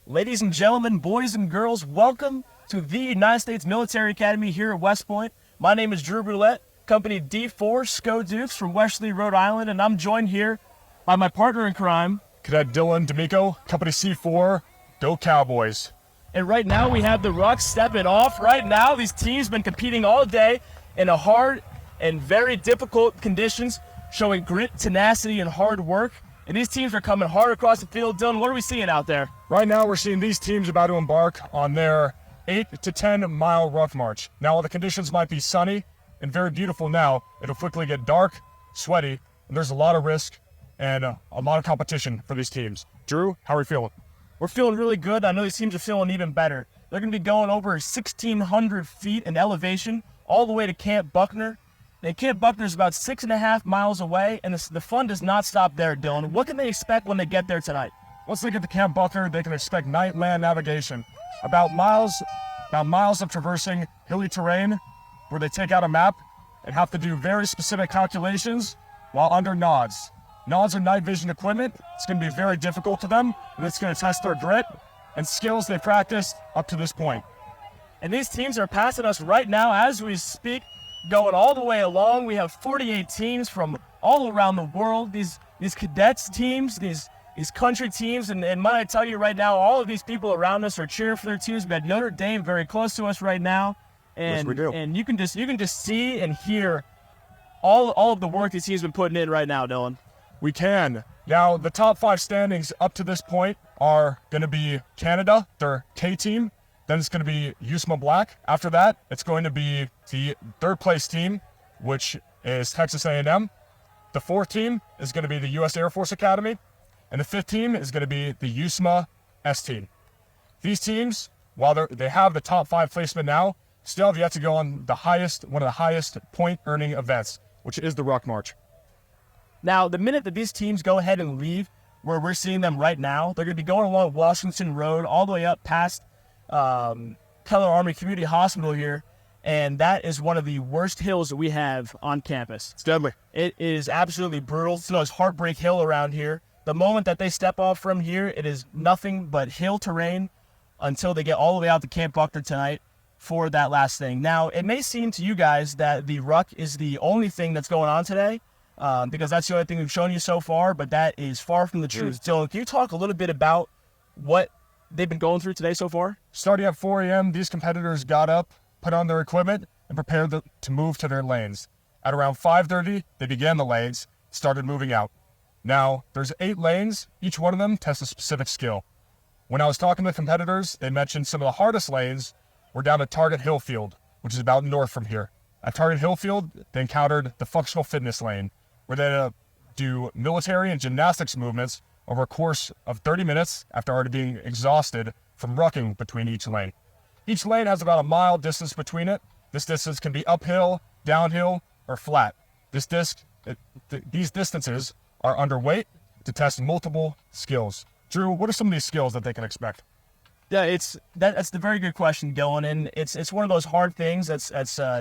Ladies and gentlemen, boys and girls, welcome to the United States Military Academy here at West Point. My name is Drew Roulette, company D4 SCO Dukes from Westerly, Rhode Island, and I'm joined here by my partner in crime, Cadet Dylan D'Amico, company C4, go Cowboys. And right now we have the Rucks stepping off. Right now, these teams have been competing all day in a hard and very difficult conditions, showing grit, tenacity, and hard work. And these teams are coming hard across the field. Dylan, what are we seeing out there? Right now, we're seeing these teams about to embark on their 8 to 10 mile rough march. Now, while the conditions might be sunny and very beautiful now, it'll quickly get dark, sweaty, and there's a lot of risk and a lot of competition for these teams. Drew, how are we feeling? We're feeling really good. I know these teams are feeling even better. They're going to be going over 1,600 feet in elevation all the way to Camp Buckner. And Camp Buckner is about 6.5 miles away, and the fun does not stop there, Dylan. What can they expect when they get there tonight? Once they get to Camp Buckner, they can expect night-land navigation. About miles of traversing hilly terrain where they take out a map and have to do very specific calculations while under nods. Nods are night vision equipment. It's going to be very difficult to them, and it's going to test their grit and skills they practiced up to this point. And these teams are passing us right now as we speak, going all the way along. We have 48 teams from all around the world. These cadets teams, these country teams, and might I tell you right now, all of these people around us are cheering for their teams. We got Notre Dame very close to us right now, and yes, we do. And you can just see and hear all of the work these teams have been putting in right now, Dylan. We can. Now, the top 5 standings up to this point are going to be Canada, their K team. Then it's going to be USMA Black. After that, it's going to be the 3rd place team, which is Texas A&M. The 4th team is going to be the U.S. Air Force Academy. And the 5th team is going to be the USMA S team. These teams, while they have the top 5 placement now, still have yet to go on one of the highest point-earning events, which is the Ruck March. Now, the minute that these teams go ahead and leave where we're seeing them right now, they're going to be going along Washington Road all the way up past Keller Army Community Hospital here, and that is one of the worst hills that we have on campus. It's deadly. It is absolutely brutal. It's known as Heartbreak Hill around here. The moment that they step off from here, it is nothing but hill terrain until they get all the way out to Camp Buckner tonight for that last thing. Now, it may seem to you guys that the ruck is the only thing that's going on today, because that's the only thing we've shown you so far, but that is far from the truth. Dylan, can you talk a little bit about what they've been going through today so far? Starting at 4 a.m., these competitors got up, put on their equipment, and prepared to move to their lanes. At around 5:30, they began the lanes, started moving out. Now, there's 8 lanes. Each one of them tests a specific skill. When I was talking to the competitors, they mentioned some of the hardest lanes were down at Target Hill Field, which is about north from here. At Target Hill Field, they encountered the functional fitness lane, where they do military and gymnastics movements over a course of 30 minutes after already being exhausted from rucking between each lane. Each lane has about a mile distance between it. This distance can be uphill, downhill, or flat. These distances are underweight to test multiple skills. Drew, what are some of these skills that they can expect? Yeah, that's the very good question, Dylan, and it's one of those hard things that's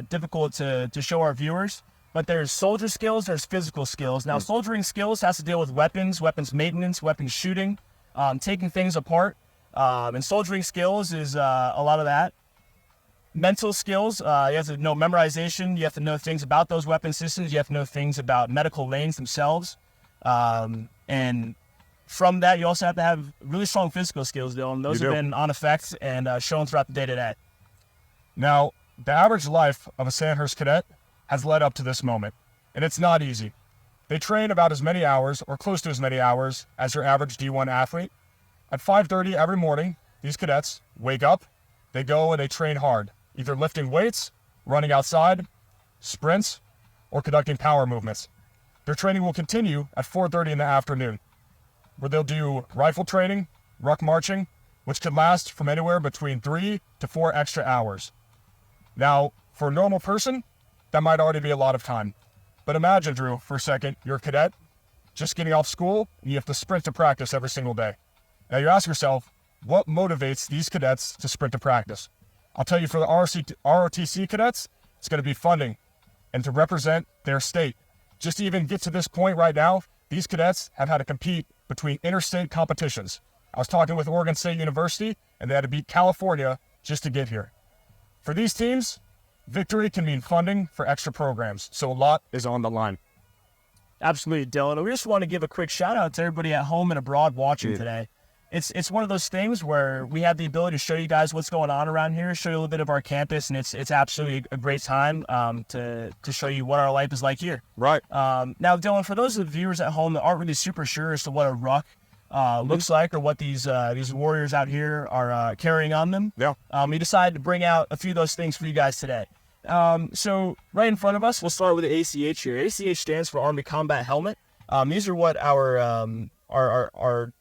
difficult to show our viewers. But there's soldier skills, there's physical skills. Now, soldiering skills has to deal with weapons maintenance, weapons shooting, taking things apart. And soldiering skills is a lot of that. Mental skills, you have to know memorization. You have to know things about those weapon systems. You have to know things about medical lanes themselves. And from that, you also have to have really strong physical skills, Dylan. Those have been on effect and shown throughout the day today. Now, the average life of a Sandhurst cadet has led up to this moment, and it's not easy. They train about as many hours, or close to as many hours, as your average D1 athlete. At 5:30 every morning, these cadets wake up, they go and they train hard, either lifting weights, running outside, sprints, or conducting power movements. Their training will continue at 4:30 in the afternoon, where they'll do rifle training, ruck marching, which can last from anywhere between 3 to 4 extra hours. Now, for a normal person, that might already be a lot of time. But imagine, Drew, for a second, you're a cadet, just getting off school, and you have to sprint to practice every single day. Now you ask yourself, what motivates these cadets to sprint to practice? I'll tell you, for the ROTC cadets, it's going to be funding and to represent their state. Just to even get to this point right now, these cadets have had to compete between interstate competitions. I was talking with Oregon State University, and they had to beat California just to get here. For these teams, victory can mean funding for extra programs, so a lot is on the line. Absolutely, Dylan. We just want to give a quick shout out to everybody at home and abroad watching today. It's one of those things where we have the ability to show you guys what's going on around here, show you a little bit of our campus, and it's absolutely a great time to show you what our life is like here. Right. Now, Dylan, for those of the viewers at home that aren't really super sure as to what a ruck looks like or what these warriors out here are carrying on them, we decided to bring out a few of those things for you guys today. So right in front of us, we'll start with the ACH here. ACH stands for Army Combat Helmet. These are what our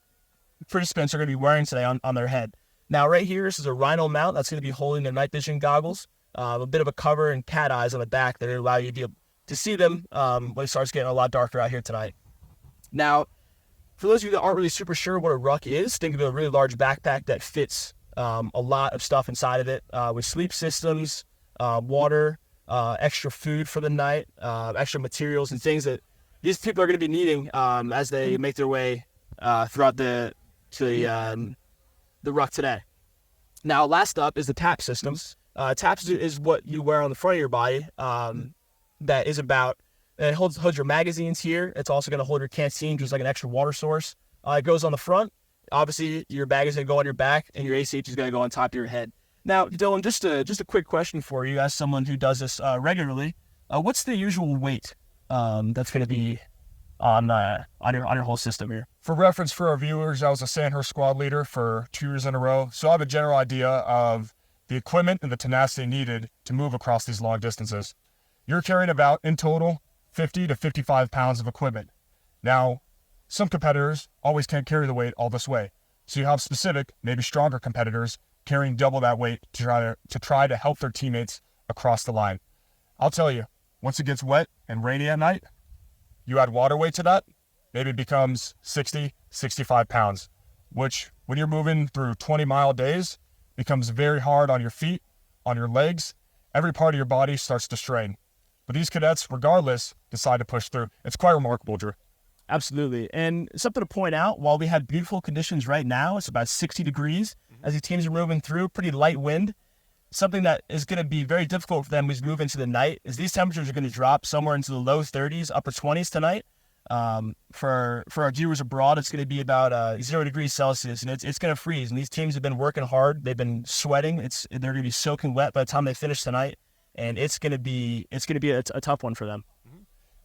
participants are going to be wearing today on their head. Now, right here, this is a rhino mount that's going to be holding their night vision goggles, a bit of a cover and cat eyes on the back that allow you to see them when it starts getting a lot darker out here tonight. Now, for those of you that aren't really super sure what a ruck is, think of a really large backpack that fits a lot of stuff inside of it with sleep systems, water, extra food for the night, extra materials and things that these people are going to be needing as they make their way throughout the ruck today. Now, last up is the TAP systems. TAPs is what you wear on the front of your body. That is about, it holds your magazines here. It's also going to hold your canteen, which is like an extra water source. It goes on the front. Obviously, your bag is going to go on your back, and your ACH is going to go on top of your head. Now, Dylan, just a quick question for you, as someone who does this regularly. What's the usual weight that's going to be on your whole system here? For reference for our viewers, I was a Sandhurst squad leader for 2 years in a row, so I have a general idea of the equipment and the tenacity needed to move across these long distances. You're carrying about, in total, 50 to 55 pounds of equipment. Now, some competitors always can't carry the weight all this way, so you have specific, maybe stronger competitors carrying double that weight to try to help their teammates across the line. I'll tell you, once it gets wet and rainy at night, you add water weight to that, maybe it becomes 60, 65 pounds, which when you're moving through 20-mile days, becomes very hard on your feet, on your legs. Every part of your body starts to strain. But these cadets, regardless, decide to push through. It's quite remarkable, Drew. Absolutely. And something to point out, while we have beautiful conditions right now, it's about 60 degrees as these teams are moving through, pretty light wind. Something that is going to be very difficult for them as we move into the night is these temperatures are going to drop somewhere into the low 30s, upper 20s tonight. For our viewers abroad, it's going to be about 0 degrees Celsius, and it's going to freeze. And these teams have been working hard. They've been sweating. They're going to be soaking wet by the time they finish tonight, and it's going to be a tough one for them.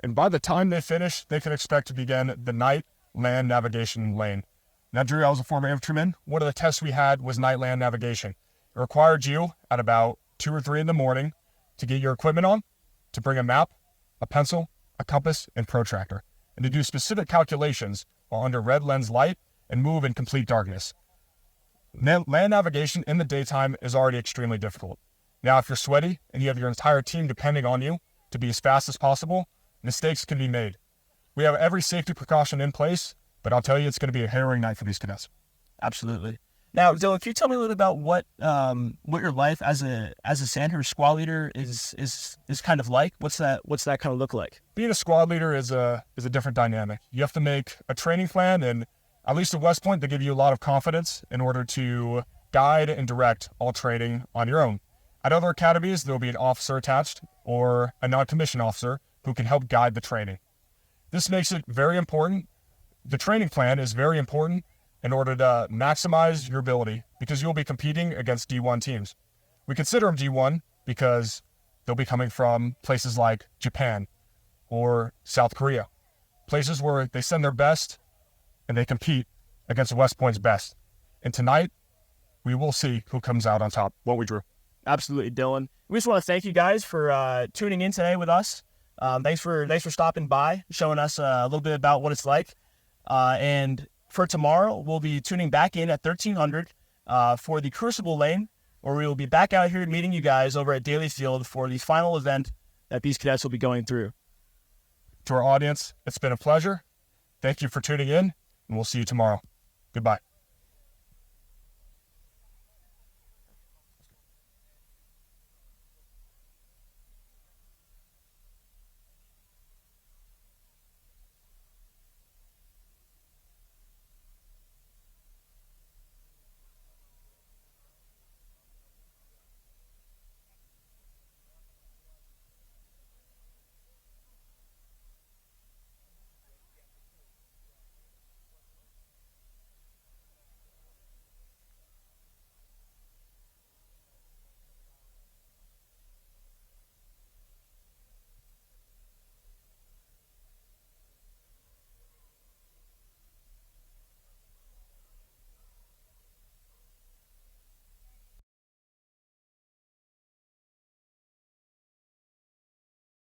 And by the time they finish, they can expect to begin the night land navigation lane. Now, Drew, I was a former infantryman. One of the tests we had was night land navigation. It required you at about 2 or 3 in the morning to get your equipment on, to bring a map, a pencil, a compass, and protractor, and to do specific calculations while under red lens light and move in complete darkness. Land navigation in the daytime is already extremely difficult. Now, if you're sweaty and you have your entire team depending on you to be as fast as possible, mistakes can be made. We have every safety precaution in place, but I'll tell you, it's going to be a harrowing night for these cadets. Absolutely. Now, Dylan, can you tell me a little about what your life as a Sandhurst squad leader is kind of like? What's that kind of look like? Being a squad leader is a different dynamic. You have to make a training plan, and at least at West Point, they give you a lot of confidence in order to guide and direct all training on your own. At other academies, there will be an officer attached or a non-commissioned officer who can help guide the training. This makes it very important. The training plan is very important in order to maximize your ability, because you'll be competing against D1 teams. We consider them D1 because they'll be coming from places like Japan or South Korea, places where they send their best and they compete against West Point's best. And tonight, we will see who comes out on top. Won't we, Drew? Absolutely, Dylan. We just want to thank you guys for tuning in today with us. Thanks for stopping by, showing us a little bit about what it's like. And for tomorrow, we'll be tuning back in at 1300 for the Crucible Lane, where we will be back out here meeting you guys over at Daly Field for the final event that these cadets will be going through. To our audience, it's been a pleasure. Thank you for tuning in, and we'll see you tomorrow. Goodbye.